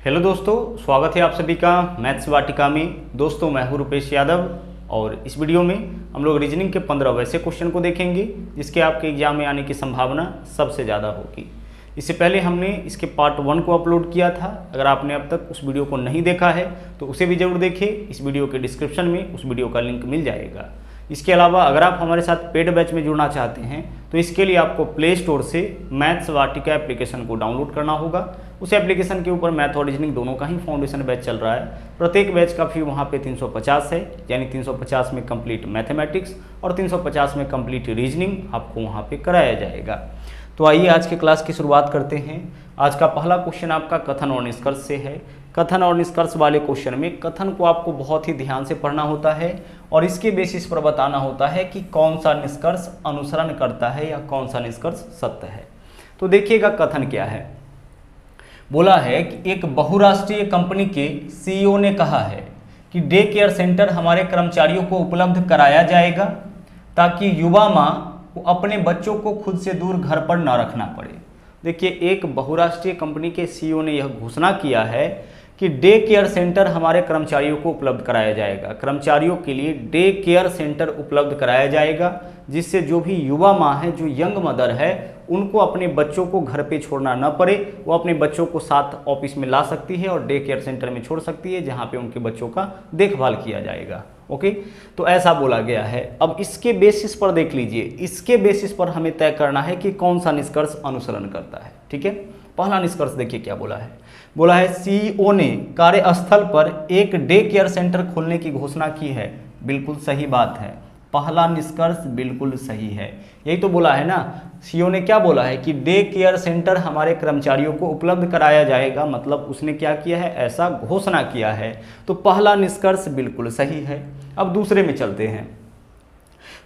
Hello दोस्तों, स्वागत है आप सभी का मैथ्स वाटिका में। दोस्तों मैं हूं रुपेश यादव और इस वीडियो में हम लोग रीजनिंग के 15 वैसे क्वेश्चन को देखेंगे जिसके आपके एग्जाम में आने की संभावना सबसे ज़्यादा होगी। इससे पहले हमने इसके पार्ट 1 को अपलोड किया था। अगर आपने अब तक उस वीडियो को नहीं देखा है तो उसे भी ज़रूर देखें। इस वीडियो के डिस्क्रिप्शन में उस वीडियो का लिंक मिल जाएगा। इसके अलावा अगर आप हमारे साथ पेड बैच में जुड़ना चाहते हैं तो इसके लिए आपको प्ले स्टोर से मैथ्स वाटिका एप्लीकेशन को डाउनलोड करना होगा। उस एप्लीकेशन के ऊपर मैथ और रीजनिंग दोनों का ही फाउंडेशन बैच चल रहा है। प्रत्येक बैच का फी वहाँ पे 350 है, यानी 350 में कंप्लीट मैथमेटिक्स और 350 में कंप्लीट रीजनिंग आपको वहाँ पे कराया जाएगा। तो आइए आज के क्लास की शुरुआत करते हैं। आज का पहला क्वेश्चन आपका कथन और निष्कर्ष से है। कथन और निष्कर्ष वाले क्वेश्चन में कथन को आपको बहुत ही ध्यान से पढ़ना होता है और इसके बेसिस पर बताना होता है कि कौन सा निष्कर्ष अनुसरण करता है या कौन सा निष्कर्ष सत्य है। तो देखिएगा कथन क्या है। बोला है कि एक बहुराष्ट्रीय कंपनी के सीईओ ने कहा है कि डे केयर सेंटर हमारे कर्मचारियों को उपलब्ध कराया जाएगा ताकि युवा माँ को अपने बच्चों को खुद से दूर घर पर न रखना पड़े। देखिए, एक बहुराष्ट्रीय कंपनी के सीईओ ने यह घोषणा किया है कि डे केयर सेंटर हमारे कर्मचारियों को उपलब्ध कराया जाएगा। कर्मचारियों के लिए डे केयर सेंटर उपलब्ध कराया जाएगा जिससे जो भी युवा माँ है, जो यंग मदर है, उनको अपने बच्चों को घर पे छोड़ना न पड़े। वो अपने बच्चों को साथ ऑफिस में ला सकती है और डे केयर सेंटर में छोड़ सकती है जहाँ पे उनके बच्चों का देखभाल किया जाएगा। ओके, तो ऐसा बोला गया है। अब इसके बेसिस पर देख लीजिए, इसके बेसिस पर हमें तय करना है कि कौन सा निष्कर्ष अनुसरण करता है। ठीक है, पहला निष्कर्ष देखिए क्या बोला है। बोला है सीईओ ने कार्यस्थल पर एक डे केयर सेंटर खोलने की घोषणा की है। बिल्कुल सही बात है, पहला निष्कर्ष बिल्कुल सही है। यही तो बोला है ना, सीईओ ने क्या बोला है कि डे केयर सेंटर हमारे कर्मचारियों को उपलब्ध कराया जाएगा, मतलब उसने क्या किया है, ऐसा घोषणा किया है। तो पहला निष्कर्ष बिल्कुल सही है। अब दूसरे में चलते हैं।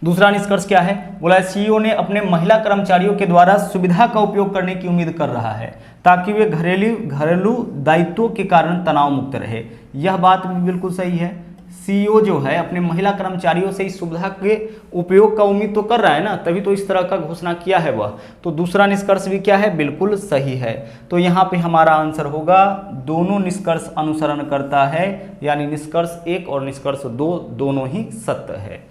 दूसरा निष्कर्ष क्या है। बोला है सीईओ ने अपने महिला कर्मचारियों के द्वारा सुविधा का उपयोग करने की उम्मीद कर रहा है ताकि वे घरेलू दायित्वों के कारण तनाव मुक्त रहे। यह बात भी बिल्कुल सही है। सीईओ जो है अपने महिला कर्मचारियों से इस सुविधा के उपयोग का उम्मीद तो कर रहा है ना, तभी तो इस तरह का घोषणा किया है वह। तो दूसरा निष्कर्ष भी क्या है, बिल्कुल सही है। तो यहाँ पे हमारा आंसर होगा दोनों निष्कर्ष अनुसरण करता है, यानी निष्कर्ष 1 और निष्कर्ष 2 दोनों ही सत्य है।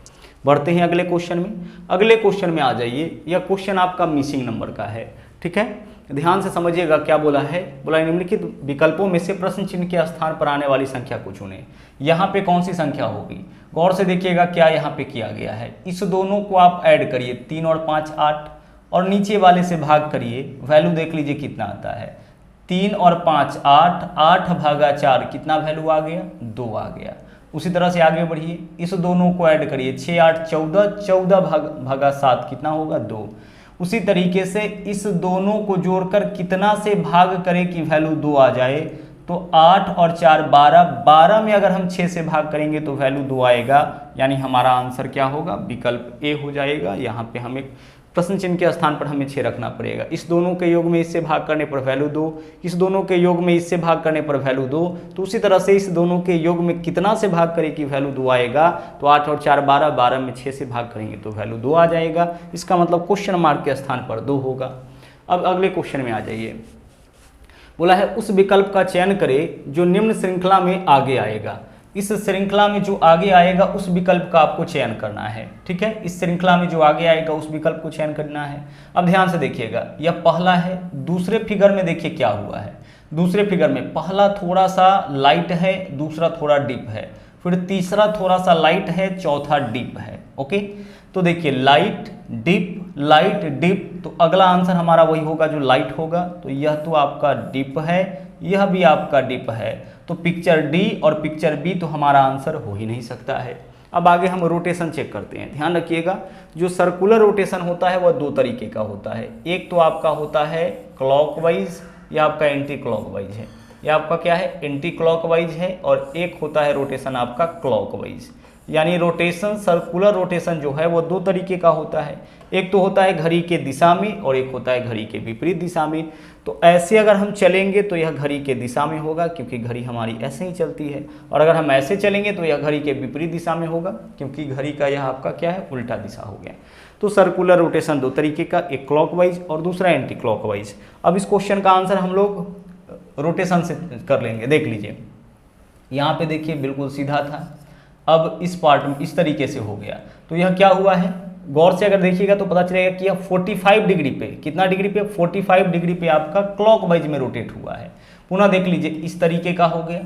बढ़ते हैं अगले क्वेश्चन में। अगले क्वेश्चन में आ जाइए। यह क्वेश्चन आपका मिसिंग नंबर का है। ठीक है, ध्यान से समझिएगा क्या बोला है। बोला निम्नलिखित विकल्पों में से प्रश्न चिन्ह के स्थान पर आने वाली संख्या को चुनें। यहाँ पे कौन सी संख्या होगी, गौर से देखिएगा क्या यहाँ पे किया गया है। इस दोनों को आप ऐड करिए, 3 और 5 8, और नीचे वाले से भाग करिए। वैल्यू देख लीजिए कितना आता है, 3 और 5 8, 8 भागा 4 कितना वैल्यू आ गया, 2 आ गया। उसी तरह से आगे बढ़िए, इस दोनों को ऐड करिए, 6 8 14, 14 भागा 7 कितना होगा, 2। उसी तरीके से इस दोनों को जोड़कर कितना से भाग करें कि वैल्यू 2 आ जाए, तो 8 और 4 12, 12 में अगर हम 6 से भाग करेंगे तो वैल्यू 2 आएगा, यानी हमारा आंसर क्या होगा, विकल्प ए हो जाएगा। यहाँ पे हमें प्रश्न चिन्ह के स्थान पर हमें 6 रखना पड़ेगा। इस दोनों के योग में इससे भाग करने पर वैल्यू 2, इस दोनों के योग में इससे भाग करने पर वैल्यू 2, तो उसी तरह से इस दोनों के योग में कितना से भाग करें कि वैल्यू 2 आएगा, तो 8 और 4 12, 12 में 6 से भाग करेंगे तो वैल्यू 2 आ जाएगा। इसका मतलब क्वेश्चन मार्क के स्थान पर 2 होगा। अब अगले क्वेश्चन में आ जाइए। बोला है उस विकल्प का चयन करें जो निम्न श्रृंखला में आगे आएगा। इस श्रृंखला में जो आगे आएगा उस विकल्प का आपको चयन करना है। ठीक है, इस श्रृंखला में जो आगे आएगा उस विकल्प को चयन करना है। अब ध्यान से देखिएगा, यह पहला है। दूसरे फिगर में देखिए क्या हुआ है। दूसरे फिगर में पहला थोड़ा सा लाइट है, दूसरा थोड़ा डीप है, फिर तीसरा थोड़ा सा लाइट है, चौथा डीप है। ओके, तो देखिए लाइट डीप, तो अगला आंसर हमारा वही होगा जो लाइट होगा। तो यह तो आपका डीप है, यह भी आपका डीप है, तो पिक्चर डी और पिक्चर बी तो हमारा आंसर हो ही नहीं सकता है। अब आगे हम रोटेशन चेक करते हैं। ध्यान रखिएगा, जो सर्कुलर रोटेशन होता है वह 2 तरीके का होता है। एक तो आपका होता है क्लॉकवाइज या आपका एंटी क्लॉकवाइज है। यह आपका क्या है, एंटी क्लॉकवाइज है, और एक होता है रोटेशन आपका क्लॉकवाइज। यानी रोटेशन, सर्कुलर रोटेशन जो है वो 2 तरीके का होता है। एक तो होता है घड़ी के दिशा में और एक होता है घड़ी के विपरीत दिशा में। तो ऐसे अगर हम चलेंगे तो यह घड़ी के दिशा में होगा क्योंकि घड़ी हमारी ऐसे ही चलती है, और अगर हम ऐसे चलेंगे तो यह घड़ी के विपरीत दिशा में होगा क्योंकि घड़ी का यह आपका क्या है, उल्टा दिशा हो गया। तो सर्कुलर रोटेशन 2 तरीके का, एक क्लॉकवाइज और दूसरा एंटी क्लॉकवाइज। अब इस क्वेश्चन का आंसर हम लोग रोटेशन से कर लेंगे। देख लीजिए यहाँ पे देखिए बिल्कुल सीधा था, अब इस पार्ट में इस तरीके से हो गया। तो यह क्या हुआ है, गौर से अगर देखिएगा तो पता चलेगा कि यह 45 डिग्री पे, कितना डिग्री पे, 45 डिग्री पे आपका क्लॉकवाइज में रोटेट हुआ है। पुनः देख लीजिए इस तरीके का हो गया।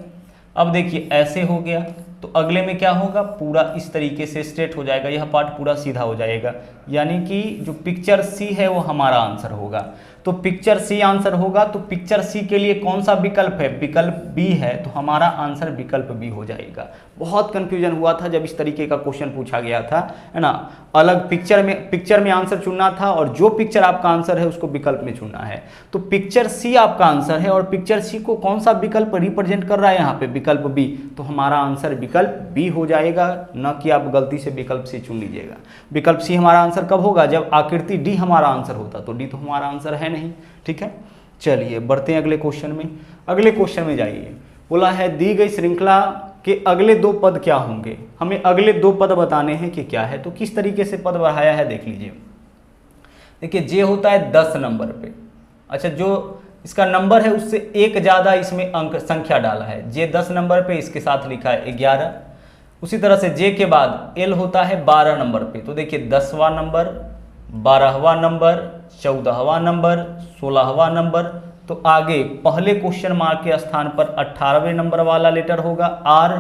अब देखिए ऐसे हो गया, तो अगले में क्या होगा, पूरा इस तरीके से स्ट्रेट हो जाएगा, यह पार्ट पूरा सीधा हो जाएगा। यानी कि जो पिक्चर सी है वो हमारा आंसर होगा। तो पिक्चर सी आंसर होगा। तो पिक्चर सी के लिए कौन सा विकल्प है, विकल्प बी है, तो हमारा आंसर विकल्प बी हो जाएगा। बहुत कंफ्यूजन हुआ था जब इस तरीके का क्वेश्चन पूछा गया था, है ना। अलग पिक्चर में आंसर चुनना था और जो पिक्चर आपका आंसर है उसको विकल्प में चुनना है। तो पिक्चर सी आपका आंसर है और पिक्चर सी को कौन सा विकल्प रिप्रेजेंट कर रहा है यहाँ पे, विकल्प बी। तो हमारा आंसर विकल्प बी हो जाएगा, न कि आप गलती से विकल्प सी चुन लीजिएगा। विकल्प सी हमारा आंसर कब होगा, जब आकृति डी हमारा आंसर होता। तो डी तो हमारा आंसर है नहीं, ठीक है। चलिए बढ़ते हैं अगले क्वेश्चन में। अगले क्वेश्चन में जाइए, बोला है दी गई श्रृंखला के अगले दो पद क्या होंगे। हमें अगले दो पद बताने हैं कि क्या है। तो किस तरीके से पद बढ़ाया है देख लीजिए। देखिए जे होता है 10 नंबर पे, अच्छा जो इसका नंबर है उससे एक ज़्यादा इसमें अंक संख्या डाला है। जे 10 नंबर पे, इसके साथ लिखा है 11। उसी तरह से जे के बाद एल होता है 12 नंबर पे। तो देखिए 10वां नंबर, 12वां नंबर, 14वां नंबर, 16वां नंबर। तो आगे पहले क्वेश्चन मार्क के स्थान पर 18वें नंबर वाला लेटर होगा आर,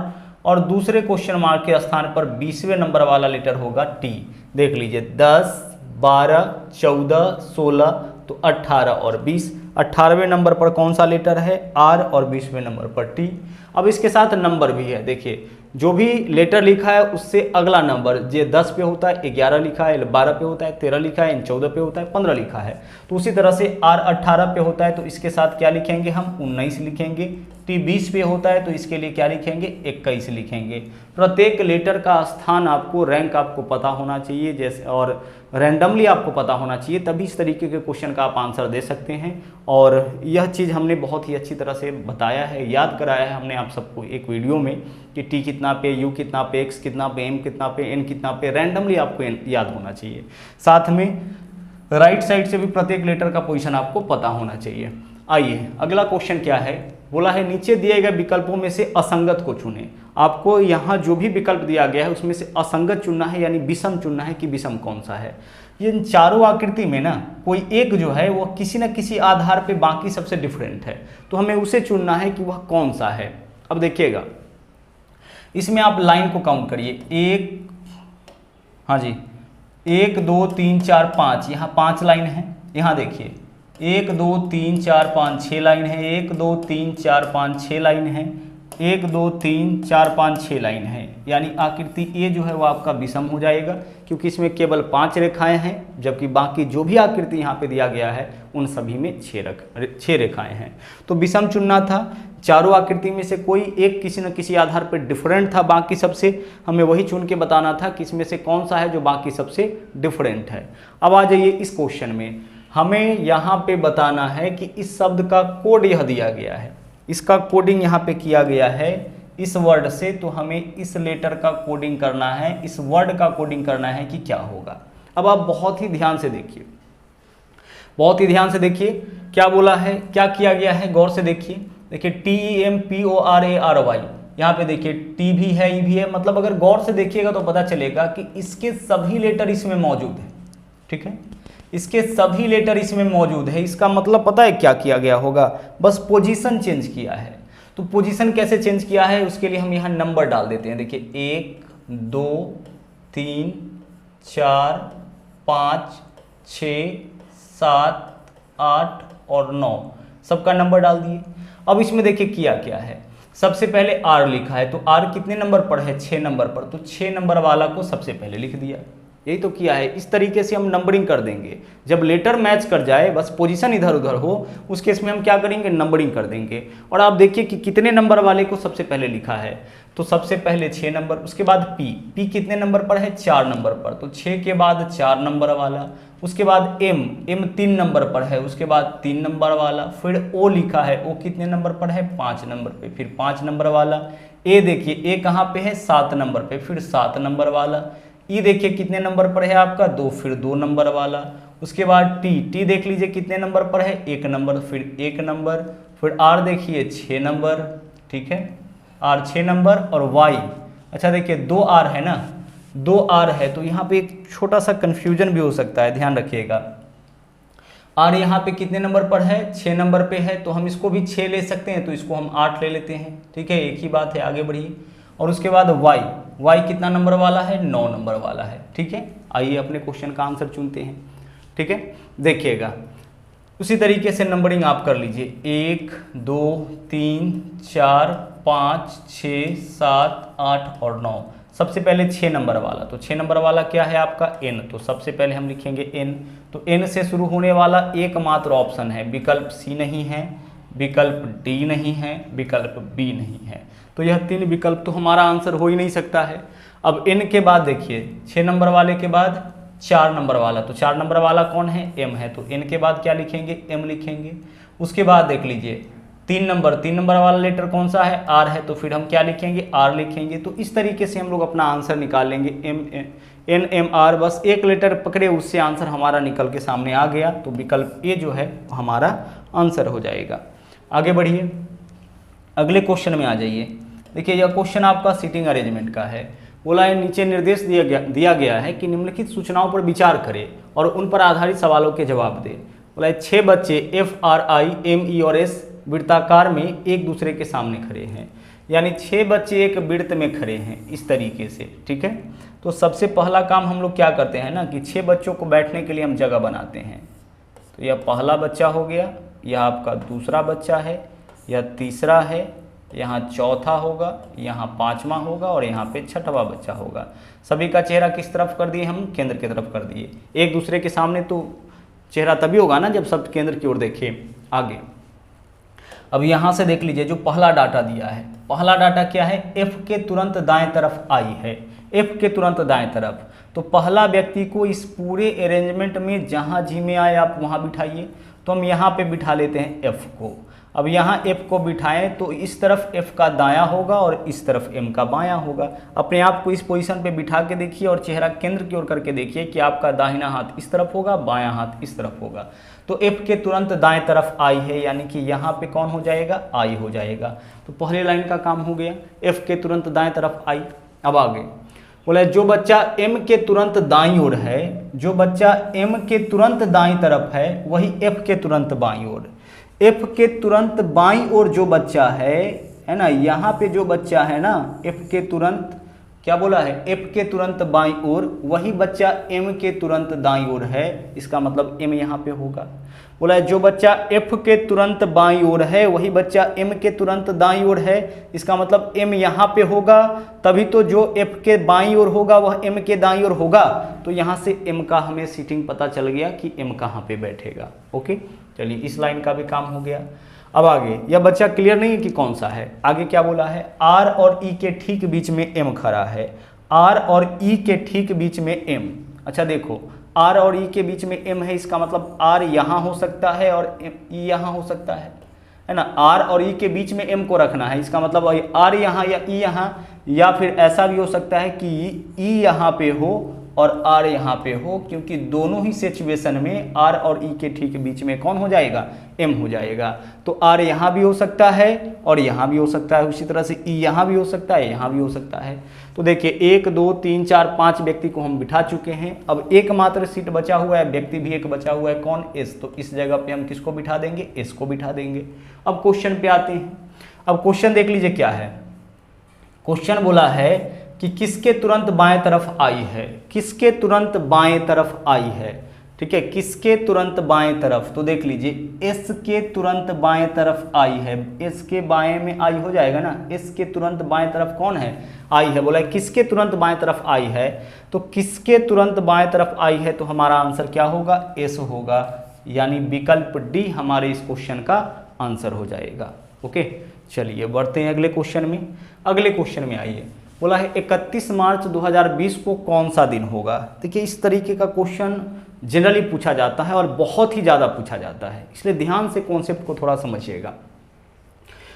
और दूसरे क्वेश्चन मार्क के स्थान पर 20वें नंबर वाला लेटर होगा टी। देख लीजिए 10, 12, 14, 16, तो 18 और 20। 18वें नंबर पर कौन सा लेटर है, आर, और 20वें नंबर पर टी। अब इसके साथ नंबर भी है, देखिए जो भी लेटर लिखा है उससे अगला नंबर, जे 10 पे होता है 11 लिखा है, 12 पे होता है 13 लिखा है, 14 पे होता है 15 लिखा है। तो उसी तरह से आर 18 पे होता है तो इसके साथ क्या लिखेंगे हम, 19 लिखेंगे। टी 20 पे होता है तो इसके लिए क्या लिखेंगे, 21 लिखेंगे। प्रत्येक लेटर का स्थान आपको, रैंक आपको पता होना चाहिए, जैसे और रैंडमली आपको पता होना चाहिए, तभी इस तरीके के क्वेश्चन का आप आंसर दे सकते हैं। और यह चीज़ हमने बहुत ही अच्छी तरह से बताया है, याद कराया है हमने आप सबको एक वीडियो में कि टी कितना पे, यू कितना पे, एक्स कितना पे, एम कितना पे, एन कितना पे, रैंडमली आपको याद होना चाहिए। साथ में राइट साइड से भी प्रत्येक लेटर का पोजीशन आपको पता होना चाहिए। आइए अगला क्वेश्चन क्या है, बोला है नीचे दिए गए विकल्पों में से असंगत को चुनें। आपको यहाँ जो भी विकल्प दिया गया है उसमें से असंगत चुनना है, यानी विषम चुनना है कि विषम कौन सा है। ये चारों आकृति में ना कोई एक जो है वो किसी न किसी आधार पे बाकी सबसे डिफरेंट है, तो हमें उसे चुनना है कि वह कौन सा है। अब देखिएगा इसमें आप लाइन को काउंट करिए, एक, हाँ जी, 1 2 3 4 5, यहाँ 5 लाइन है। यहाँ देखिए 1 2 3 4 5 6 लाइन है, 1 2 3 4 5 6 लाइन है, 1 2 3 4 5 6 लाइन है। यानी आकृति ए जो है वो आपका विषम हो जाएगा, क्योंकि इसमें केवल 5 रेखाएं हैं, जबकि बाकी जो भी आकृति यहाँ पे दिया गया है उन सभी में 6 रेखाएं हैं। तो विषम चुनना था। चारों आकृति में से कोई एक किसी न किसी आधार पर डिफरेंट था बाकी सबसे, हमें वही चुन के बताना था कि इसमें से कौन सा है जो बाकी सबसे डिफरेंट है। अब आ जाइए इस क्वेश्चन में, हमें यहाँ पे बताना है कि इस शब्द का कोड यह दिया गया है, इसका कोडिंग यहाँ पे किया गया है इस वर्ड से, तो हमें इस लेटर का कोडिंग करना है, इस वर्ड का कोडिंग करना है कि क्या होगा। अब आप बहुत ही ध्यान से देखिए, बहुत ही ध्यान से देखिए क्या बोला है, क्या किया गया है, गौर से देखिए। देखिए TEMPORARY, यहाँ पे देखिए टी भी है, ई भी है, मतलब अगर गौर से देखिएगा तो पता चलेगा कि इसके सभी लेटर इसमें मौजूद है, ठीक है, इसके सभी लेटर इसमें मौजूद है। इसका मतलब पता है क्या किया गया होगा, बस पोजीशन चेंज किया है। तो पोजीशन कैसे चेंज किया है उसके लिए हम यहाँ नंबर डाल देते हैं। देखिए 1 2 3 4 5 6 7 8 और 9, सबका नंबर डाल दिए। अब इसमें देखिए किया क्या है, सबसे पहले आर लिखा है, तो आर कितने नंबर पर है, 6 नंबर पर, तो 6 नंबर वाला को सबसे पहले लिख दिया। यही तो किया है। इस तरीके से हम नंबरिंग कर देंगे, जब लेटर मैच कर जाए, बस पोजीशन इधर उधर हो, उस केस में हम क्या करेंगे, नंबरिंग कर देंगे। और आप देखिए कि कितने नंबर वाले को सबसे पहले लिखा है, तो सबसे पहले 6 नंबर, उसके बाद पी कितने नंबर पर है, 4 नंबर पर, तो 6 के बाद 4 नंबर वाला, उसके बाद एम 3 नंबर पर है, उसके बाद 3 नंबर वाला, फिर ओ लिखा है, ओ कितने नंबर पर है, 5 नंबर पे, फिर 5 नंबर वाला। ए देखिए ए कहाँ पे है, 7 नंबर पे, फिर 7 नंबर वाला। ई देखिए कितने नंबर पर है आपका, 2, फिर 2 नंबर वाला। उसके बाद टी देख लीजिए कितने नंबर पर है, 1 नंबर, फिर 1 नंबर, फिर R देखिए 6 नंबर, ठीक है, R 6 नंबर और Y, अच्छा देखिए 2R है ना, 2R है, तो यहाँ पे एक छोटा सा कन्फ्यूजन भी हो सकता है, ध्यान रखिएगा। R यहाँ पे कितने नंबर पर है, 6 नंबर पे है, तो हम इसको भी 6 ले सकते हैं, तो इसको हम 8 ले लेते हैं, ठीक है, एक ही बात है, आगे बढ़िए। और उसके बाद Y कितना नंबर वाला है, 9 नंबर वाला है, ठीक है। आइए अपने क्वेश्चन का आंसर चुनते हैं, ठीक है। देखिएगा उसी तरीके से नंबरिंग आप कर लीजिए, 1 2 3 4 5 6 7 8 और 9। सबसे पहले 6 नंबर वाला, तो 6 नंबर वाला क्या है आपका n, तो सबसे पहले हम लिखेंगे n। तो n से शुरू होने वाला एकमात्र ऑप्शन है, विकल्प C नहीं है, विकल्प D नहीं है, विकल्प B नहीं है, तो यह 3 विकल्प तो हमारा आंसर हो ही नहीं सकता है। अब n के बाद देखिए 6 नंबर वाले के बाद 4 नंबर वाला, तो 4 नंबर वाला कौन है, m है, तो n के बाद क्या लिखेंगे, m लिखेंगे। उसके बाद देख लीजिए 3 नंबर वाला लेटर कौन सा है, R है, तो फिर हम क्या लिखेंगे, R लिखेंगे। तो इस तरीके से हम लोग अपना आंसर निकाल लेंगे, n m r, बस एक लेटर पकड़े, उससे आंसर हमारा निकल के सामने आ गया, तो विकल्प A जो है हमारा आंसर हो जाएगा। आगे बढ़िए, अगले क्वेश्चन में आ जाइए। देखिए यह क्वेश्चन आपका सीटिंग अरेंजमेंट का है। बोला है नीचे निर्देश दिया गया है कि निम्नलिखित सूचनाओं पर विचार करें और उन पर आधारित सवालों के जवाब दें। बोला है 6 बच्चे FRI ME और S वृत्ताकार में एक दूसरे के सामने खड़े हैं, यानी 6 बच्चे एक वृत्त में खड़े हैं इस तरीके से, ठीक है। तो सबसे पहला काम हम लोग क्या करते हैं ना कि 6 बच्चों को बैठने के लिए हम जगह बनाते हैं। तो यह पहला बच्चा हो गया, यह आपका दूसरा बच्चा है, यह तीसरा है, यहाँ चौथा होगा, यहाँ 5वां होगा और यहाँ पे 6वां बच्चा होगा। सभी का चेहरा किस तरफ कर दिए हम, केंद्र की तरफ कर दिए। एक दूसरे के सामने तो चेहरा तभी होगा ना जब सब केंद्र की ओर देखें। आगे अब यहाँ से देख लीजिए जो पहला डाटा दिया है, पहला डाटा क्या है, F के तुरंत दाएं तरफ I है, F के तुरंत दाएं तरफ। तो पहला व्यक्ति को इस पूरे अरेंजमेंट में जहाँ जी में आए आप वहाँ बिठाइए, तो हम यहाँ पे बिठा लेते हैं F को। अब यहाँ F को बिठाएं तो इस तरफ F का दायां होगा और इस तरफ M का बायां होगा। अपने आप को इस पोजीशन पे बिठा के देखिए और चेहरा केंद्र की ओर करके देखिए कि आपका दाहिना हाथ इस तरफ होगा, बायां हाथ इस तरफ होगा। तो F के तुरंत दाएं तरफ I है, यानी कि यहाँ पे कौन हो जाएगा, I हो जाएगा। तो पहले लाइन का काम हो गया, F के तुरंत दाएं तरफ I। अब आगे बोला जो बच्चा M के तुरंत दाईं ओर है, जो बच्चा M के तुरंत दाईं तरफ है वही F के तुरंत बाईं ओर। F के तुरंत बाईं ओर जो बच्चा है ना, यहाँ पे जो बच्चा है ना F के तुरंत, क्या बोला है, F के तुरंत बाईं ओर वही बच्चा M के तुरंत दाईं ओर है, इसका मतलब M यहाँ पे होगा। बोला है जो बच्चा F के तुरंत बाईं ओर है वही बच्चा M के तुरंत दाईं ओर है, इसका मतलब M यहाँ पे होगा, तभी तो जो F के बाईं ओर होगा वह M के दाईं ओर होगा। तो यहाँ से M का हमें सीटिंग पता चल गया कि M कहाँ पे बैठेगा। ओके, चलिए इस लाइन का भी काम हो गया। अब आगे यह बच्चा क्लियर नहीं है कि कौन सा है। आगे क्या बोला है, R और E के ठीक बीच में M खड़ा है, R और E के ठीक बीच में M। अच्छा देखो R और E के बीच में M है, इसका मतलब R यहाँ हो सकता है और E यहाँ हो सकता है ना। R और E के बीच में M को रखना है, इसका मतलब R यहाँ या E यहाँ, या फिर ऐसा भी हो सकता है कि E यहाँ पे हो और R यहाँ पे हो, क्योंकि दोनों ही सिचुएशन में R और E के ठीक बीच में कौन हो जाएगा, M हो जाएगा। तो R यहाँ भी हो सकता है और यहाँ भी हो सकता है, उसी तरह से E यहाँ भी हो सकता है, यहाँ भी हो सकता है। तो देखिए 1 2 3 4 5 व्यक्ति को हम बिठा चुके हैं। अब एकमात्र सीट बचा हुआ है, व्यक्ति भी एक बचा हुआ है, कौन, S। तो इस जगह पे हम किसको बिठा देंगे, S को बिठा देंगे। अब क्वेश्चन पे आते हैं। अब क्वेश्चन देख लीजिए क्या है। क्वेश्चन बोला है कि किसके तुरंत बाएं तरफ I है, किसके तुरंत बाएं तरफ I है, ठीक है, किसके तुरंत बाएं तरफ। तो देख लीजिए S के तुरंत बाएं तरफ I है, S के बाएं में I हो जाएगा ना, S के तुरंत बाएं तरफ कौन है, I है। बोला किसके तुरंत बाएं तरफ I है, तो किसके तुरंत बाएं तरफ I है, तो हमारा आंसर क्या होगा, S होगा, यानी विकल्प D हमारे इस क्वेश्चन का आंसर हो जाएगा। ओके, चलिए बढ़ते हैं अगले क्वेश्चन में। अगले क्वेश्चन में आइए, बोला है 31 मार्च 2020 को कौन सा दिन होगा। देखिए इस तरीके का क्वेश्चन जनरली पूछा जाता है और बहुत ही ज़्यादा पूछा जाता है, इसलिए ध्यान से कॉन्सेप्ट को थोड़ा समझिएगा।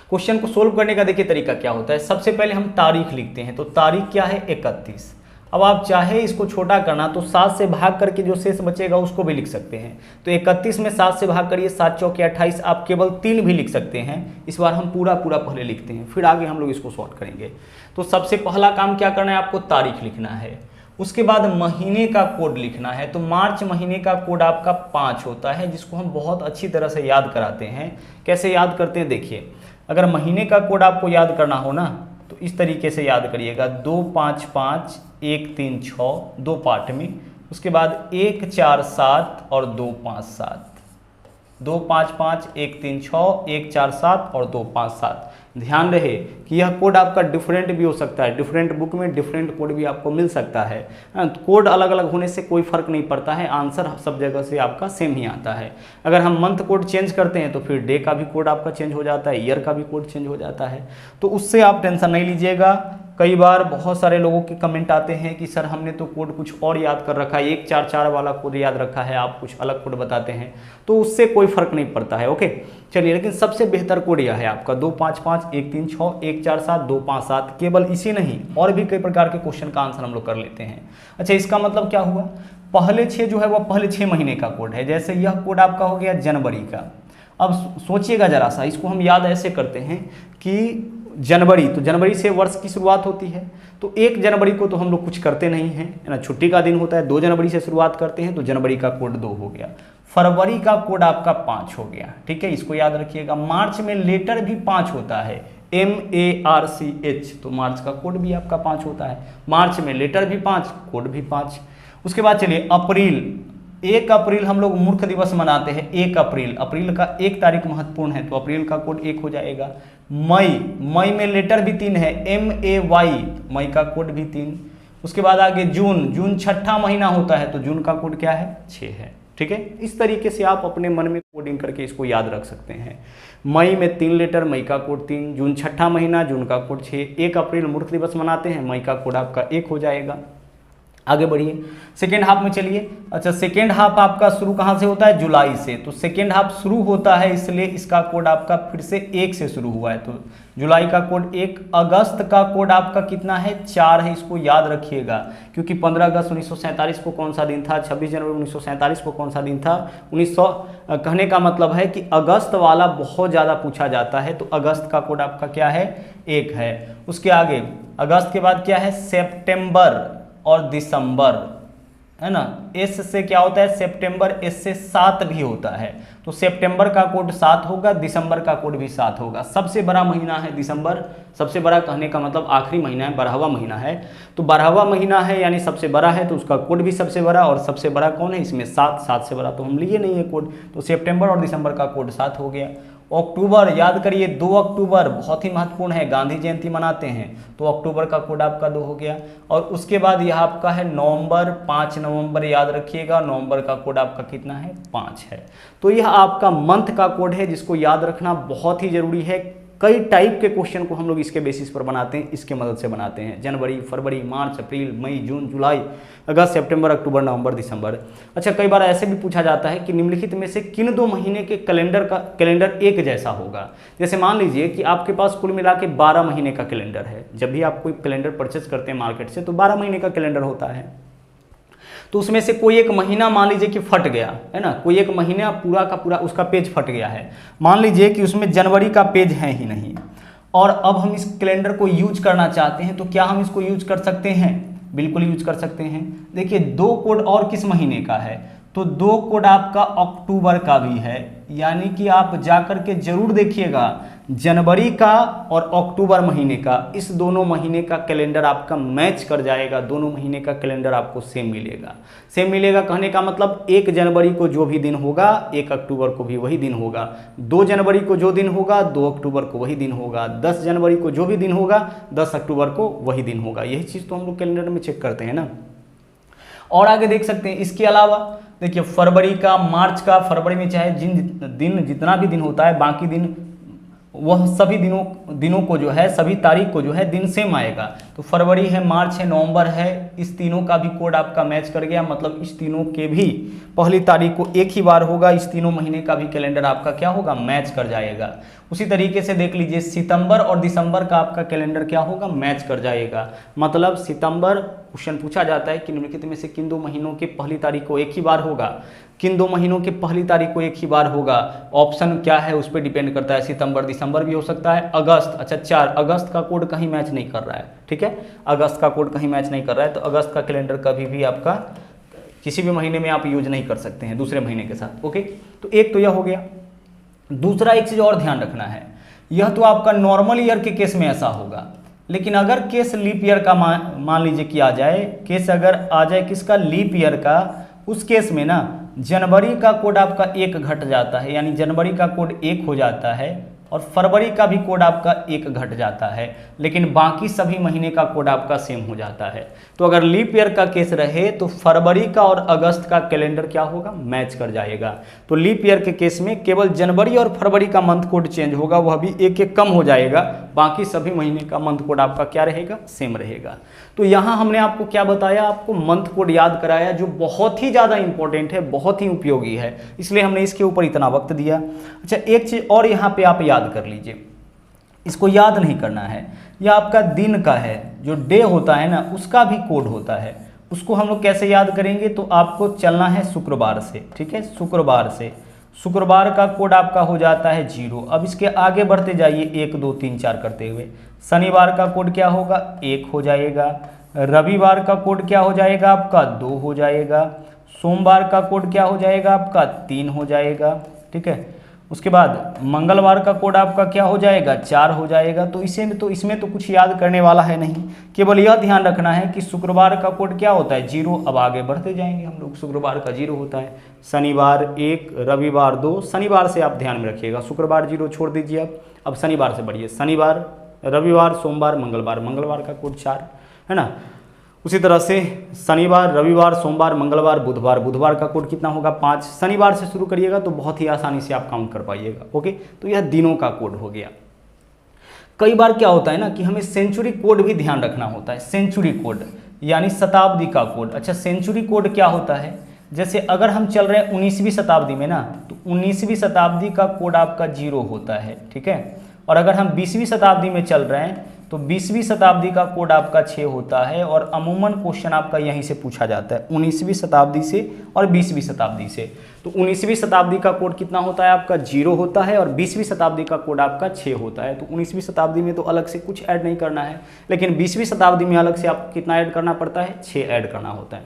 क्वेश्चन को सोल्व करने का देखिए तरीका क्या होता है। सबसे पहले हम तारीख लिखते हैं, तो तारीख क्या है 31। अब आप चाहे इसको छोटा करना तो 7 से भाग करके जो शेष बचेगा उसको भी लिख सकते हैं। तो 31 में 7 से भाग करिए, 7 चौके 28, आप केवल 3 भी लिख सकते हैं। इस बार हम पूरा पहले लिखते हैं, फिर आगे हम लोग इसको सॉर्ट करेंगे। तो सबसे पहला काम क्या करना है, आपको तारीख लिखना है, उसके बाद महीने का कोड लिखना है। तो मार्च महीने का कोड आपका 5 होता है, जिसको हम बहुत अच्छी तरह से याद कराते हैं। कैसे याद करते हैं देखिए, अगर महीने का कोड आपको याद करना हो ना तो इस तरीके से याद करिएगा, 2 5 5 1 3 6 2 पार्ट में, उसके बाद 1 4 7 और 2 5 7, 2 5 5 1 3 6 1 4 7 और 2 5 7। ध्यान रहे कि यह कोड आपका डिफरेंट भी हो सकता है, डिफरेंट बुक में डिफरेंट कोड भी आपको मिल सकता है। कोड अलग अलग होने से कोई फर्क नहीं पड़ता है, आंसर सब जगह से आपका सेम ही आता है। अगर हम मंथ कोड चेंज करते हैं तो फिर डे का भी कोड आपका चेंज हो जाता है, ईयर का भी कोड चेंज हो जाता है। तो उससे आप टेंशन नहीं लीजिएगा। कई बार बहुत सारे लोगों के कमेंट आते हैं कि सर हमने तो कोड कुछ और याद कर रखा है, 1 4 4 वाला कोड याद रखा है, आप कुछ अलग कोड बताते हैं। तो उससे कोई फर्क नहीं पड़ता है। ओके चलिए, लेकिन सबसे बेहतर कोड यह है आपका 2 5 5 1 3 6 1 4 7 2 5 7। केवल इसी नहीं, और भी कई प्रकार के क्वेश्चन का आंसर हम लोग कर लेते हैं। अच्छा, इसका मतलब क्या हुआ, पहले 6 जो है वह पहले 6 महीने का कोड है। जैसे यह कोड आपका हो गया जनवरी का। अब सोचिएगा जरा सा, इसको हम याद ऐसे करते हैं कि जनवरी, तो जनवरी से वर्ष की शुरुआत होती है। तो 1 जनवरी को तो हम लोग कुछ करते नहीं हैं, है ना, छुट्टी का दिन होता है। 2 जनवरी से शुरुआत करते हैं, तो जनवरी का कोड 2 हो गया। फरवरी का कोड आपका 5 हो गया, ठीक है, इसको याद रखिएगा। मार्च में लेटर भी 5 होता है, MARCH, तो मार्च का कोड भी आपका 5 होता है। मार्च में लेटर भी 5, कोड भी 5। उसके बाद चलिए अप्रैल, 1 अप्रैल हम लोग मूर्ख दिवस मनाते हैं। 1 अप्रैल, अप्रैल का 1 तारीख महत्वपूर्ण है, तो अप्रैल का कोड 1 हो जाएगा। मई में लेटर भी 3 है, MAY, मई का कोड भी 3। उसके बाद आगे जून 6ठा महीना होता है, तो जून का कोड क्या है, 6 है, ठीक है। इस तरीके से आप अपने मन में कोडिंग करके इसको याद रख सकते हैं। मई में 3 लेटर, मई का कोड 3, जून 6ठा महीना, जून का कोड 6, 1 अप्रैल मूर्ख दिवस मनाते हैं, मई का कोड आपका 1 हो जाएगा। आगे बढ़िए, सेकेंड हाफ में चलिए। अच्छा, सेकेंड हाफ आपका शुरू कहाँ से होता है, जुलाई से। तो सेकेंड हाफ शुरू होता है, इसलिए इसका कोड आपका फिर से 1 से शुरू हुआ है, तो जुलाई का कोड 1। अगस्त का कोड आपका कितना है, 4 है, इसको याद रखिएगा, क्योंकि 15 अगस्त 1947 को कौन सा दिन था, 26 जनवरी 1947 को कौन सा दिन था, 1900। कहने का मतलब है कि अगस्त वाला बहुत ज़्यादा पूछा जाता है, तो अगस्त का कोड आपका क्या है, 1 है। उसके आगे अगस्त के बाद क्या है, सितंबर और दिसंबर, है ना। एस से क्या होता है, सितंबर, एस से 7 भी होता है, तो सितंबर का कोड 7 होगा, दिसंबर का कोड भी 7 होगा। सबसे बड़ा महीना है दिसंबर, सबसे बड़ा कहने का मतलब आखिरी महीना है, 12वां महीना है। तो 12वां महीना है यानी सबसे बड़ा है, तो उसका कोड भी सबसे बड़ा, और सबसे बड़ा कौन है इसमें, 7 से बड़ा तो हम लिए नहीं है कोड, तो सितंबर और दिसंबर का कोड 7 हो गया। अक्टूबर, याद करिए 2 अक्टूबर बहुत ही महत्वपूर्ण है, गांधी जयंती मनाते हैं, तो अक्टूबर का कोड आपका 2 हो गया। और उसके बाद यह आपका है नवंबर, 5 नवंबर, याद रखिएगा, नवंबर का कोड आपका कितना है, 5 है। तो यह आपका मंथ का कोड है, जिसको याद रखना बहुत ही जरूरी है। कई टाइप के क्वेश्चन को हम लोग इसके बेसिस पर बनाते हैं, इसके मदद से बनाते हैं। जनवरी, फरवरी, मार्च, अप्रैल, मई, जून, जुलाई, अगस्त, सितंबर, अक्टूबर, नवंबर, दिसंबर। अच्छा, कई बार ऐसे भी पूछा जाता है कि निम्नलिखित में से किन 2 महीने के कैलेंडर एक जैसा होगा। जैसे मान लीजिए कि आपके पास कुल मिला के 12 महीने का कैलेंडर है। जब भी आप कोई कैलेंडर परचेस करते हैं मार्केट से, तो 12 महीने का कैलेंडर होता है। तो उसमें से कोई एक महीना मान लीजिए कि फट गया, है ना, कोई एक महीना पूरा का पूरा उसका पेज फट गया है। मान लीजिए कि उसमें जनवरी का पेज है ही नहीं, और अब हम इस कैलेंडर को यूज करना चाहते हैं, तो क्या हम इसको यूज कर सकते हैं, बिल्कुल यूज कर सकते हैं। देखिए 2 कोड और किस महीने का है, तो 2 कोड आपका अक्टूबर का भी है, यानी कि आप जाकर के जरूर देखिएगा जनवरी का और अक्टूबर महीने का, इस दोनों महीने का कैलेंडर आपका मैच कर जाएगा, दोनों महीने का कैलेंडर आपको सेम मिलेगा। सेम मिलेगा कहने का मतलब 1 जनवरी को जो भी दिन होगा 1 अक्टूबर को भी वही दिन होगा, 2 जनवरी को जो दिन होगा 2 अक्टूबर को वही दिन होगा, 10 जनवरी को जो भी दिन होगा 10 अक्टूबर को वही दिन होगा। यही चीज़ तो हम लोग कैलेंडर में चेक करते हैं ना। और आगे देख सकते हैं, इसके अलावा देखिए फरवरी का, मार्च का, फरवरी में चाहे दिन जितना भी दिन होता है, बाकी दिन वह सभी दिनों को जो है, सभी तारीख को जो है दिन सेम आएगा। तो फरवरी है, मार्च है, नवंबर है, इस तीनों का भी कोड आपका मैच कर गया, मतलब इस तीनों के भी पहली तारीख को एक ही बार होगा, इस तीनों महीने का भी कैलेंडर आपका क्या होगा, मैच कर जाएगा। उसी तरीके से देख लीजिए सितंबर और दिसंबर का आपका कैलेंडर क्या होगा, मैच कर जाएगा। मतलब सितंबर, क्वेश्चन पूछा जाता है कि निम्नलिखित में से किन दो महीनों की पहली तारीख को एक ही बार होगा, किन दो महीनों की पहली तारीख को एक ही बार होगा। ऑप्शन क्या है उस पर डिपेंड करता है, सितंबर दिसंबर भी हो सकता है, अगस्त, अच्छा 4 अगस्त का कोड कहीं मैच नहीं कर रहा है, ठीक है, अगस्त का कोड कहीं मैच नहीं कर रहा है, तो अगस्त का कैलेंडर कभी भी आपका किसी भी महीने में आप यूज नहीं कर सकते हैं दूसरे महीने के साथ। ओके, तो एक तो यह हो गया। दूसरा एक चीज़ और ध्यान रखना है, यह तो आपका नॉर्मल ईयर के केस में ऐसा होगा, लेकिन अगर केस लीप ईयर का मान लीजिए कि आ जाए, केस अगर आ जाए किसका, लीप ईयर का, उस केस में ना जनवरी का कोड आपका 1 घट जाता है, यानी जनवरी का कोड 1 हो जाता है और फरवरी का भी कोड आपका 1 घट जाता है, लेकिन बाकी सभी महीने का कोड आपका सेम हो जाता है। तो अगर लीप ईयर का केस रहे तो फरवरी का और अगस्त का कैलेंडर क्या होगा, मैच कर जाएगा। तो लीप ईयर के केस में केवल जनवरी और फरवरी का मंथ कोड चेंज होगा, वह भी एक एक कम हो जाएगा, बाकी सभी महीने का मंथ कोड आपका क्या रहेगा, सेम रहेगा। तो यहाँ हमने आपको क्या बताया, आपको मंथ कोड याद कराया, जो बहुत ही ज़्यादा इंपॉर्टेंट है, बहुत ही उपयोगी है, इसलिए हमने इसके ऊपर इतना वक्त दिया। अच्छा, एक चीज़ और यहाँ पे आप याद कर लीजिए, इसको याद नहीं करना है, यह आपका दिन का है, जो डे होता है ना उसका भी कोड होता है, उसको हम लोग कैसे याद करेंगे, तो आपको चलना है शुक्रवार से, ठीक है, शुक्रवार से, शुक्रवार का कोड आपका हो जाता है 0। अब इसके आगे बढ़ते जाइए 1 2 3 4 करते हुए, शनिवार का कोड क्या होगा, 1 हो जाएगा, रविवार का कोड क्या हो जाएगा आपका, 2 हो जाएगा, सोमवार का कोड क्या हो जाएगा आपका, 3 हो जाएगा, ठीक है। उसके बाद मंगलवार का कोड आपका क्या हो जाएगा, 4 हो जाएगा। तो इसमें तो कुछ याद करने वाला है नहीं, केवल यह ध्यान रखना है कि शुक्रवार का कोड क्या होता है, 0। अब आगे बढ़ते जाएंगे हम लोग, शुक्रवार का 0 होता है, शनिवार 1, रविवार 2, शनिवार से आप ध्यान में रखिएगा, शुक्रवार 0 छोड़ दीजिए अब शनिवार से बढ़िए, शनिवार, रविवार, सोमवार, मंगलवार, मंगलवार का कोड 4 है ना। उसी तरह से शनिवार, रविवार, सोमवार, मंगलवार, बुधवार, बुधवार का कोड कितना होगा, 5। शनिवार से शुरू करिएगा तो बहुत ही आसानी से आप काउंट कर पाइएगा। ओके, तो यह दिनों का कोड हो गया। कई बार क्या होता है ना कि हमें सेंचुरी कोड भी ध्यान रखना होता है, सेंचुरी कोड यानी शताब्दी का कोड। अच्छा, सेंचुरी कोड क्या होता है, जैसे अगर हम चल रहे हैं 19वीं शताब्दी में ना, तो 19वीं शताब्दी का कोड आपका 0 होता है, ठीक है। और अगर हम 20वीं शताब्दी में चल रहे हैं तो 20वीं शताब्दी का कोड आपका 6 होता है। और अमूमन क्वेश्चन आपका यहीं से पूछा जाता है, 19वीं शताब्दी से और 20वीं शताब्दी से। तो 19वीं शताब्दी का कोड कितना होता है आपका, 0 होता है, और 20वीं शताब्दी का कोड आपका 6 होता है। तो 19वीं शताब्दी में तो अलग से कुछ ऐड नहीं करना है, लेकिन 20वीं शताब्दी में अलग से आपको कितना ऐड करना पड़ता है, 6 ऐड करना होता है,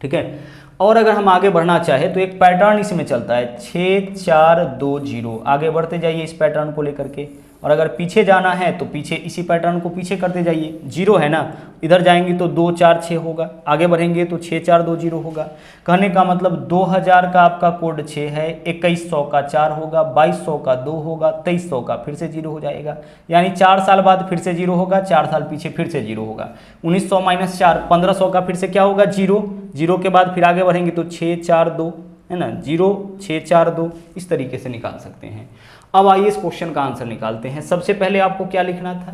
ठीक है। और अगर हम आगे बढ़ना चाहे तो एक पैटर्न इसमें चलता है, 6 4 2 0। आगे बढ़ते जाइए इस पैटर्न को लेकर के, और अगर पीछे जाना है तो पीछे इसी पैटर्न को पीछे करते जाइए। 0 है ना, इधर जाएंगे तो 2 4 6 होगा, आगे बढ़ेंगे तो 6 4 2 0 होगा। कहने का मतलब 2000 का आपका कोड 6 है, 2100 का 4 होगा, 2200 का 2 होगा, 2300 का फिर से 0 हो जाएगा, यानी 4 साल बाद फिर से 0 होगा, 4 साल पीछे फिर से 0 होगा। 1900 - 4 1500 का फिर से क्या होगा, 0। 0 के बाद फिर आगे बढ़ेंगे तो 6 4 2 है ना, 0 6 4 2, इस तरीके से निकाल सकते हैं। अब आइए इस क्वेश्चन का आंसर निकालते हैं। सबसे पहले आपको क्या लिखना था,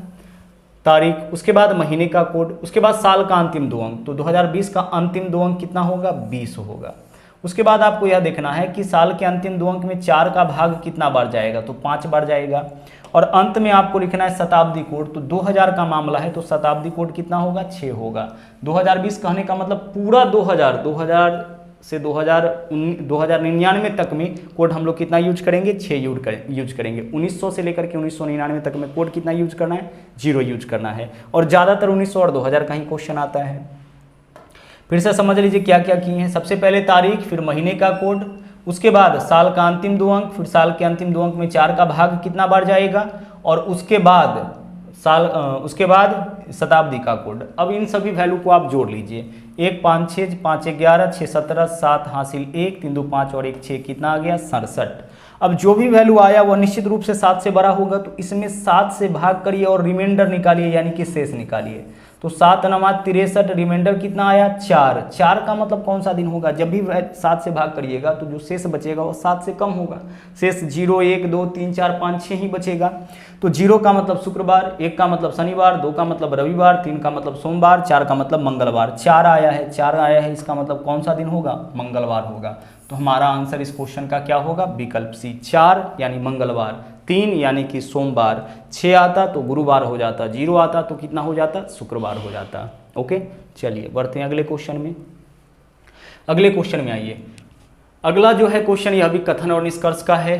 तारीख, उसके बाद महीने का कोड, उसके बाद साल का अंतिम 2 अंक। तो 2020 का अंतिम 2 अंक कितना होगा, 20 होगा। उसके बाद आपको यह देखना है कि साल के अंतिम 2 अंक में 4 का भाग कितना बार जाएगा, तो 5 बार जाएगा। और अंत में आपको लिखना है शताब्दी कोड। तो 2000 का मामला है तो शताब्दी कोड कितना होगा, 6 होगा। 2020 कहने का मतलब पूरा 2000 से 2099 तक में कोड हम लोग कितना यूज करेंगे, 6 यूज करेंगे। 1900 से लेकर के 1999 तक में कोड कितना यूज करना है, 0 यूज करना है। और ज़्यादातर 1900 और 2000 का ही क्वेश्चन आता है। फिर से समझ लीजिए क्या क्या किए हैं। सबसे पहले तारीख, फिर महीने का कोड, उसके बाद साल का अंतिम 2 अंक, फिर साल के अंतिम 2 अंक में 4 का भाग कितना बार जाएगा, और उसके बाद शताब्दी का कोड। अब इन सभी वैल्यू को आप जोड़ लीजिए, 1 5 6 5 11 6 17 7 हासिल 1 3 2 5 और 1 6 कितना आ गया, 67। अब जो भी वैल्यू आया वह निश्चित रूप से 7 से बड़ा होगा, तो इसमें 7 से भाग करिए और रिमाइंडर निकालिए, यानी कि शेष निकालिए। तो 7 9 63, रिमाइंडर कितना आया 4। 4 का मतलब कौन सा दिन होगा, जब भी 7 से भाग करिएगा तो जो शेष बचेगा वो 7 से कम होगा। शेष 0 1 2 3 4 5 6 ही बचेगा। तो 0 का मतलब शुक्रवार, 1 का मतलब शनिवार, 2 का मतलब रविवार, 3 का मतलब सोमवार, 4 का मतलब मंगलवार। 4 आया है, 4 आया है, इसका मतलब कौन सा दिन होगा, मंगलवार होगा। तो हमारा आंसर इस क्वेश्चन का क्या होगा, विकल्प सी 4 यानी मंगलवार, 3 यानी कि सोमवार, 6 आता तो गुरुवार हो जाता, 0 आता तो कितना हो जाता, शुक्रवार हो जाता। ओके, चलिए बढ़ते हैं अगले क्वेश्चन में। अगले क्वेश्चन में आइए। अगला जो है क्वेश्चन यह भी कथन और निष्कर्ष का है।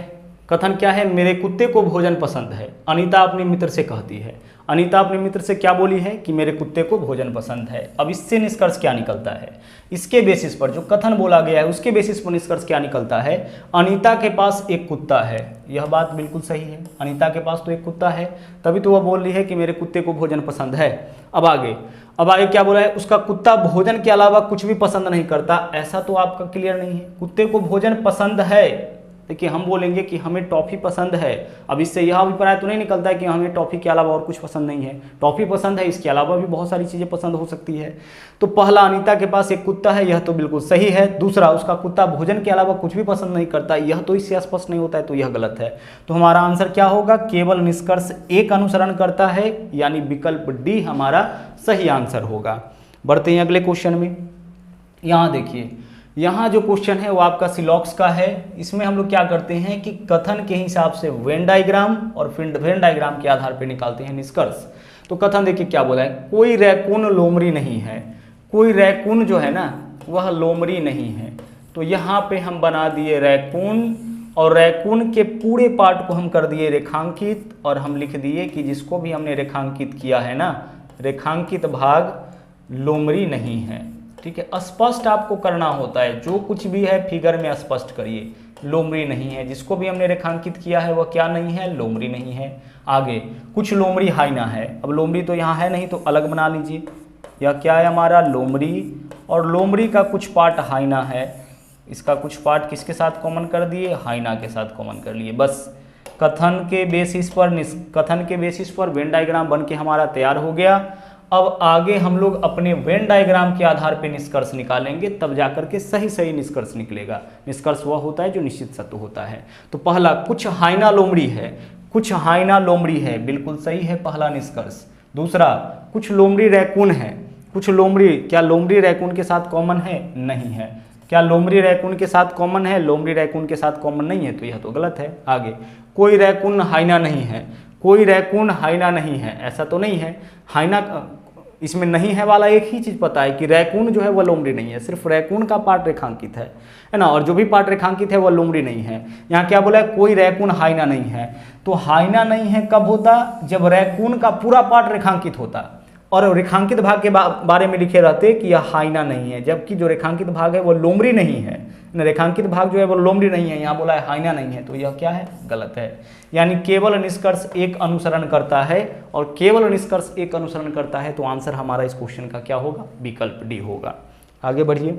कथन क्या है, मेरे कुत्ते को भोजन पसंद है। अनीता अपने मित्र से कहती है, अनीता अपने मित्र से क्या बोली है कि मेरे कुत्ते को भोजन पसंद है। अब इससे निष्कर्ष क्या निकलता है, इसके बेसिस पर जो कथन बोला गया है उसके बेसिस पर निष्कर्ष क्या निकलता है, अनीता के पास एक कुत्ता है। यह बात बिल्कुल सही है, अनीता के पास तो एक कुत्ता है, तभी तो वह बोल रही है कि मेरे कुत्ते को भोजन पसंद है। अब आगे क्या बोला है, उसका कुत्ता भोजन के अलावा कुछ भी पसंद नहीं करता। ऐसा तो आपका क्लियर नहीं है, कुत्ते को भोजन पसंद है। देखिए हम बोलेंगे कि हमें टॉफ़ी पसंद है, अब इससे यह अभिप्राय तो नहीं निकलता है कि हमें टॉफ़ी के अलावा और कुछ पसंद नहीं है। टॉफ़ी पसंद है, इसके अलावा भी बहुत सारी चीज़ें पसंद हो सकती है। तो पहला, अनीता के पास एक कुत्ता है, यह तो बिल्कुल सही है। दूसरा, उसका कुत्ता भोजन के अलावा कुछ भी पसंद नहीं करता, यह तो इससे स्पष्ट नहीं होता है, तो यह गलत है। तो हमारा आंसर क्या होगा, केवल निष्कर्ष एक अनुसरण करता है, यानी विकल्प डी हमारा सही आंसर होगा। बढ़ते हैं अगले क्वेश्चन में। यहाँ देखिए, यहाँ जो क्वेश्चन है वो आपका सिलॉक्स का है। इसमें हम लोग क्या करते हैं कि कथन के हिसाब से वेन डायग्राम और फिर वेन डायग्राम के आधार पर निकालते हैं निष्कर्ष। तो कथन देखिए क्या बोला है, कोई रैकून लोमड़ी नहीं है। कोई रैकून जो है ना वह लोमड़ी नहीं है। तो यहाँ पे हम बना दिए रैकून, और रैकून के पूरे पार्ट को हम कर दिए रेखांकित, और हम लिख दिए कि जिसको भी हमने रेखांकित किया है ना, रेखांकित भाग लोमड़ी नहीं है। ठीक है, स्पष्ट आपको करना होता है, जो कुछ भी है फिगर में स्पष्ट करिए। लोमड़ी नहीं है, जिसको भी हमने रेखांकित किया है वह क्या नहीं है, लोमड़ी नहीं है। आगे, कुछ लोमड़ी हाइना है। अब लोमड़ी तो यहाँ है नहीं, तो अलग बना लीजिए। यह क्या है हमारा, लोमड़ी, और लोमड़ी का कुछ पार्ट हाइना है। इसका कुछ पार्ट किसके साथ कॉमन कर दिए, हाइना के साथ कॉमन कर लिए। बस कथन के बेसिस पर वेन डायग्राम बन के हमारा तैयार हो गया। अब आगे हम लोग अपने वेन डायग्राम के आधार पे निष्कर्ष निकालेंगे, तब जाकर के सही निष्कर्ष निकलेगा। निष्कर्ष वह होता है जो निश्चित सत्य होता है। तो पहला, कुछ हाइना लोमड़ी है, कुछ हाइना लोमड़ी है, बिल्कुल सही है पहला निष्कर्ष। दूसरा, कुछ लोमड़ी रैकून है। कुछ लोमड़ी, क्या लोमड़ी रैकून के साथ कॉमन है, नहीं है। क्या लोमड़ी रैकून के साथ कॉमन है, लोमड़ी रैकून के साथ कॉमन नहीं है, तो यह तो गलत है। आगे, कोई रैकून हाइना नहीं है। कोई रैकून हाइना नहीं है, ऐसा तो नहीं है। हाइना इसमें नहीं है वाला एक ही चीज़ पता है कि रैकून जो है वह लोमड़ी नहीं है, सिर्फ रैकून का पार्ट रेखांकित है ना, और जो भी पार्ट रेखांकित है वह लोमड़ी नहीं है। यहाँ क्या बोला है, कोई रैकून हाइना नहीं है। तो हाइना नहीं है कब होता, जब रैकून का पूरा पार्ट रेखांकित होता और रेखांकित भाग के बारे में लिखे रहते कि यह हाइना नहीं है, जबकि जो रेखांकित भाग है वह लोमड़ी नहीं है। रेखांकित भाग जो है वो लोमड़ी नहीं है, यहाँ बोला है हाइना नहीं है, तो यह क्या है, गलत है। यानी केवल निष्कर्ष एक अनुसरण करता है, और केवल निष्कर्ष एक अनुसरण करता है, तो आंसर हमारा इस क्वेश्चन का क्या होगा, विकल्प डी होगा। आगे बढ़िए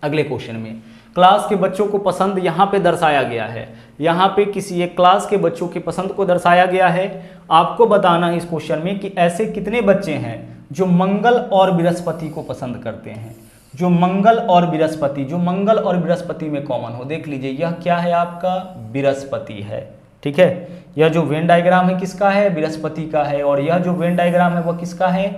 अगले क्वेश्चन में। क्लास के बच्चों को पसंद यहाँ पे दर्शाया गया है। यहाँ पे किसी एक क्लास के बच्चों की पसंद को दर्शाया गया है। आपको बताना है इस क्वेश्चन में कि ऐसे कितने बच्चे हैं जो मंगल और बृहस्पति को पसंद करते हैं। जो मंगल और बृहस्पति में कॉमन हो। देख लीजिए, यह क्या है आपका, बृहस्पति है। ठीक है, यह जो वेन डायग्राम है किसका है, बृहस्पति का है, और यह जो वेन डायग्राम है वह किसका है,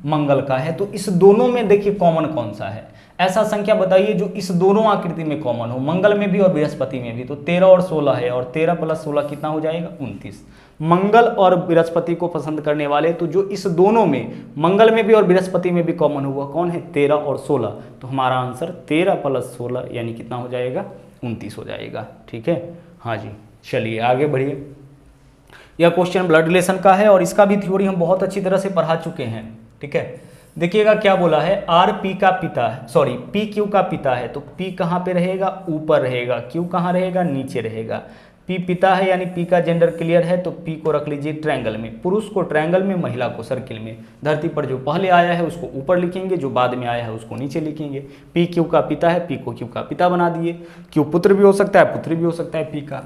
मंगल का है। तो इस दोनों में देखिए कॉमन कौन सा है, ऐसा संख्या बताइए जो इस दोनों आकृति में कॉमन हो, मंगल में भी और बृहस्पति में भी। तो 13 और 16 है, और 13 + 16 कितना हो जाएगा, 29। मंगल और बृहस्पति को पसंद करने वाले, तो जो इस दोनों में मंगल में भी और बृहस्पति में भी कॉमन हुआ कौन है, 13 और 16। तो हमारा आंसर 13 + 16 यानी कितना हो जाएगा, 29 हो जाएगा। ठीक है, हाँ जी, चलिए आगे बढ़िए। यह क्वेश्चन ब्लड रिलेशन का है, और इसका भी थ्योरी हम बहुत अच्छी तरह से पढ़ा चुके हैं। ठीक है, देखिएगा क्या बोला है, आर पी का पिता है, सॉरी पी क्यू का पिता है। तो पी कहाँ पे रहेगा, ऊपर रहेगा, क्यू कहाँ रहेगा, नीचे रहेगा। पी पिता है यानी पी का जेंडर क्लियर है, तो पी को रख लीजिए ट्रायंगल में, पुरुष को ट्रायंगल में, महिला को सर्किल में। धरती पर जो पहले आया है उसको ऊपर लिखेंगे, जो बाद में आया है उसको नीचे लिखेंगे। पी क्यू का पिता है, पी को क्यू का पिता बना दिए। क्यू पुत्र भी हो सकता है, पुत्री भी हो सकता है पी का।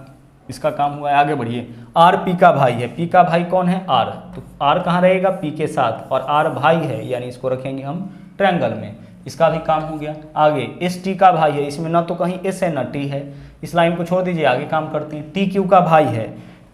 इसका काम हुआ है। आगे बढ़िए, आर पी का भाई है, पी का भाई कौन है? आर, तो आर कहाँ रहेगा? पी के साथ, और आर भाई है यानी इसको रखेंगे हम ट्रायंगल में, इसका भी काम हो गया। आगे एस टी का भाई है, इसमें ना तो कहीं एस है ना टी है, इस लाइन को छोड़ दीजिए, आगे काम करते हैं। टी क्यू का भाई है,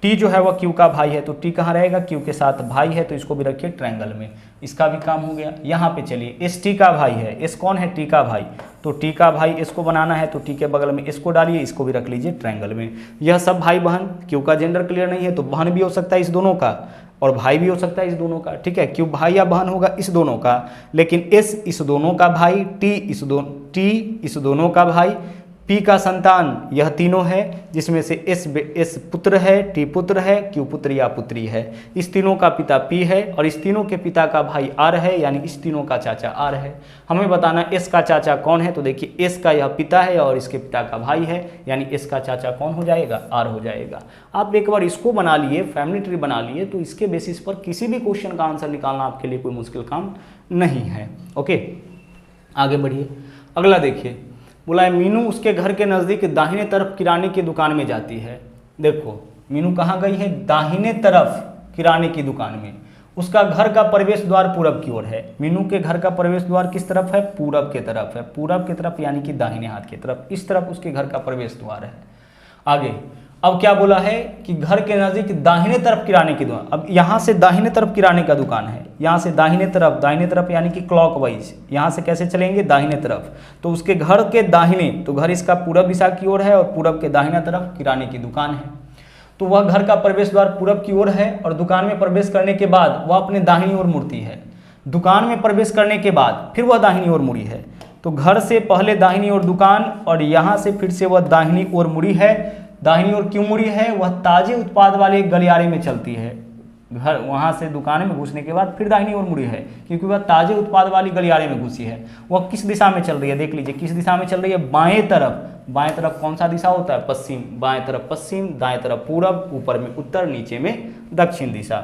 टी जो है वह क्यू का भाई है, तो टी कहाँ रहेगा? क्यू के साथ भाई है, तो इसको भी रखिए ट्रायंगल में, इसका भी काम हो गया। यहाँ पे चलिए, एस टी का भाई है, एस कौन है? टी का भाई, तो टी का भाई इसको बनाना है, तो टी के बगल में इसको डालिए, इसको भी रख लीजिए ट्रायंगल में। यह सब भाई बहन, क्यू का जेंडर क्लियर नहीं है तो बहन भी हो सकता है इस दोनों का, और भाई भी हो सकता है इस दोनों का, ठीक है। क्यू भाई या बहन होगा इस दोनों का, लेकिन एस इस दोनों का भाई, टी इस दोनों का भाई, पी का संतान यह तीनों है, जिसमें से एस पुत्र है, टी पुत्र है, क्यू पुत्र या पुत्री है। इस तीनों का पिता पी है और इस तीनों के पिता का भाई आर है, यानी इस तीनों का चाचा आर है। हमें बताना एस का चाचा कौन है, तो देखिए एस का यह पिता है और इसके पिता का भाई है, यानी एस का चाचा कौन हो जाएगा? आर हो जाएगा। आप एक बार इसको बना लिए, फैमिली ट्री बना लिए, तो इसके बेसिस पर किसी भी क्वेश्चन का आंसर निकालना आपके लिए कोई मुश्किल काम नहीं है। ओके, आगे बढ़िए। अगला देखिए, बोला है मीनू उसके घर के नज़दीक दाहिने तरफ किराने की दुकान में जाती है। देखो मीनू कहाँ गई है? दाहिने तरफ किराने की दुकान में। उसका घर का प्रवेश द्वार पूरब की ओर है। मीनू के घर का प्रवेश द्वार किस तरफ है? पूरब के तरफ है, पूरब की तरफ यानी कि दाहिने हाथ की तरफ, इस तरफ उसके घर का प्रवेश द्वार है। आगे अब क्या बोला है कि घर के नज़दीक दाहिने तरफ किराने की दुकान। अब यहाँ से दाहिने तरफ किराने का दुकान है, यहाँ से दाहिने तरफ यानी कि क्लॉकवाइज, यहाँ से कैसे चलेंगे? दाहिने तरफ। तो उसके घर के दाहिने, तो घर इसका पूरब दिशा की ओर है और पूरब के दाहिना तरफ किराने की दुकान है। तो वह घर का प्रवेश द्वार पूरब की ओर है और दुकान में प्रवेश करने के बाद वह अपने दाहिनी ओर मुड़ती है। दुकान में प्रवेश करने के बाद फिर वह दाहिनी ओर मुड़ी है। तो घर से पहले दाहिनी ओर दुकान और यहाँ से फिर से वह दाहिनी ओर मुड़ी है। दाहिनी ओर क्यों मुड़ी है? वह ताजे उत्पाद वाले गलियारे में चलती है। घर वहाँ से दुकान में घुसने के बाद फिर दाहिनी ओर मुड़ी है, क्योंकि वह ताजे उत्पाद वाली गलियारे में घुसी है। वह किस दिशा में चल रही है? देख लीजिए किस दिशा में चल रही है? बाएं तरफ। बाएं तरफ कौन सा दिशा होता है? पश्चिम। बाएं तरफ पश्चिम, दाएं तरफ पूरब, ऊपर में उत्तर, नीचे में दक्षिण दिशा।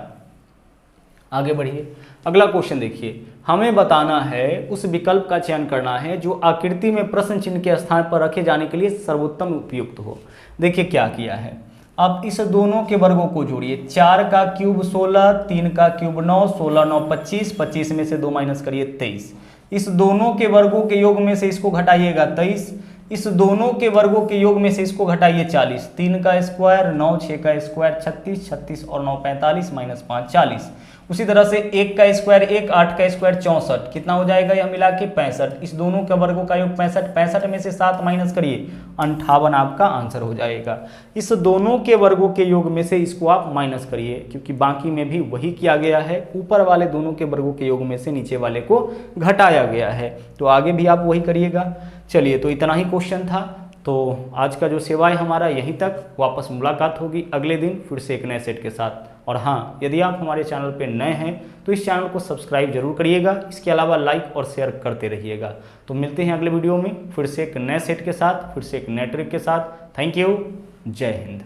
आगे बढ़िए, अगला क्वेश्चन देखिए। हमें बताना है, उस विकल्प का चयन करना है जो आकृति में प्रश्न चिन्ह के स्थान पर रखे जाने के लिए सर्वोत्तम उपयुक्त हो। देखिए क्या किया है, अब इस दोनों के वर्गों को जोड़िए। 4 का क्यूब 16, 3 का क्यूब 9, 16 9 25, 25 में से 2 माइनस करिए 23। इस दोनों के वर्गों के योग में से इसको घटाइएगा 23, इस दोनों के वर्गों के योग में से इसको घटाइए 40। 3 का स्क्वायर 9, 6 का स्क्वायर 36, 36 और 9 45, माइनस 5 40। उसी तरह से 1 का स्क्वायर 1, 8 का स्क्वायर 64, कितना हो जाएगा यह मिला के 65। इस दोनों के वर्गों का योग 65, 65 में से 7 माइनस करिए 58 आपका आंसर हो जाएगा। इस दोनों के वर्गों के योग में से इसको आप माइनस करिए, क्योंकि बाकी में भी वही किया गया है। ऊपर वाले दोनों के वर्गों के योग में से नीचे वाले को घटाया गया है, तो आगे भी आप वही करिएगा। चलिए, तो इतना ही क्वेश्चन था। तो आज का जो सेवाएं हमारा यहीं तक, वापस मुलाकात होगी अगले दिन फिर से एक नए सेट के साथ। और हाँ, यदि आप हमारे चैनल पे नए हैं तो इस चैनल को सब्सक्राइब जरूर करिएगा, इसके अलावा लाइक और शेयर करते रहिएगा। तो मिलते हैं अगले वीडियो में फिर से एक नए सेट के साथ, फिर से एक नए ट्रिक के साथ। थैंक यू, जय हिंद।